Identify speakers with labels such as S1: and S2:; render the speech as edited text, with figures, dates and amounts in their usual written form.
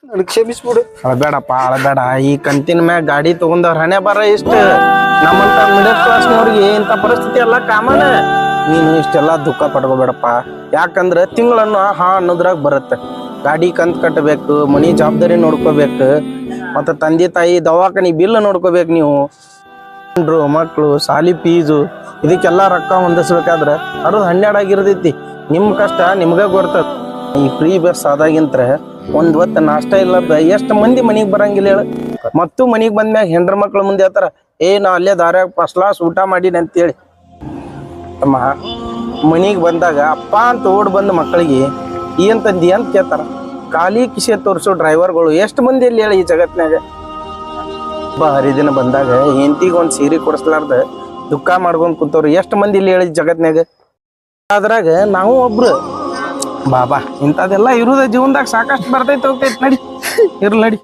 S1: ನನಗೆ ಕ್ಷಮಿಸ್ಬಿಡು.
S2: ಅಳಬೇಡಪ್ಪ ಅಳಬೇಡ. ಈ ಕಂತಿನ ಮ್ಯಾಗ ಗಾಡಿ ತಗೊಂಡವ್ರ ಹಣೆ ಬರ ಇಷ್ಟ. ನಮ್ಮಂತ ಮಿಡಲ್ ಕ್ಲಾಸ್ನವ್ರಿಗೆ ಇಂಥ ಪರಿಸ್ಥಿತಿ ಎಲ್ಲ ಕಾಮನ್. ನೀನು ಇಷ್ಟೆಲ್ಲ ದುಃಖ ಪಡ್ಕೋಬೇಡಪ್ಪ. ಯಾಕಂದ್ರೆ ತಿಂಗಳನ್ನು ಅನ್ನೋದ್ರಾಗ ಬರುತ್ತೆ. ಗಾಡಿ ಕಂತ್ ಕಟ್ಟಬೇಕು, ಮನಿ ಜವಾಬ್ದಾರಿ ನೋಡ್ಕೋಬೇಕು, ಮತ್ತು ತಂದೆ ತಾಯಿ ದವಾಖಾನಿ ಬಿಲ್ ನೋಡ್ಕೋಬೇಕು. ನೀವು ಮಕ್ಕಳು ಸಾಲಿ ಫೀಸು ಇದಕ್ಕೆಲ್ಲ ರೊಕ್ಕ ಹೊಂದಿಸ್ಬೇಕಾದ್ರೆ ಅದು 12 ಆಗಿರ್ತೈತಿ. ನಿಮ್ಮ ಕಷ್ಟ ನಿಮ್ಗೆ ಗೊತ್ತದ. ಈ ಫ್ರೀ ಬಸ್ ಆದಾಗಿಂತ ಒಂದ್ ಹೊತ್ತು ನಾಷ್ಟ ಇಲ್ಲದ ಎಷ್ಟು ಮಂದಿ ಮನಿಗೆ ಬರಂಗಿಲ್ಲ ಹೇಳ. ಮತ್ತು ಮನಿಗೆ ಬಂದ್ಮ್ಯಾಗ ಹೆಂಡ್ರ ಮಕ್ಳ ಮುಂದೆ ಹೇಳ್ತಾರ, ನಾ ಅಲ್ಲೇ ದಾರ್ಯಾಗ ಫಸ್ಟ್ ಕ್ಲಾಸ್ ಊಟ ಮಾಡೀನಿ ಅಂತೇಳಿ. ಅಮ್ಮ ಮನಿಗೆ ಬಂದಾಗ ಅಪ್ಪ ಅಂತ ಓಡ್ ಬಂದ ಮಕ್ಕಳಿಗೆ ಏನ್ ತಂದಿ ಅಂತ ಕೇಳ್ತಾರ. ಖಾಲಿ ಕಿಸೆ ತೋರಿಸೋ ಡ್ರೈವರ್ಗಳು ಎಷ್ಟು ಮಂದಿ ಇಲ್ಲಿ ಹೇಳಿ ಈ ಜಗತ್ನಾಗ. ಹರಿದಿನ ಬಂದಾಗ ಹೆಂಡತಿಗೆ ಒಂದ್ ಸೀರೆ ಕೊಡಿಸ್ಲಾರ್ದ ದುಃಖ ಮಾಡ್ಕೊಂಡ್ ಕುಂತವ್ರು ಎಷ್ಟು ಮಂದಿ ಇಲ್ಲಿ ಹೇಳಿ ಜಗತ್ನಾಗ. ಅದ್ರಾಗ ನಾವು ಒಬ್ರು. ಬಾಬಾ ಇಂಥದೆಲ್ಲ ಇರುದ ಜೀವನದಾಗ ಸಾಕಷ್ಟು ಬರ್ತೈತೆ ಹೋಗ್ತೈತಿ. ನಡಿ ಇರ್ಲಿ ನಡಿ.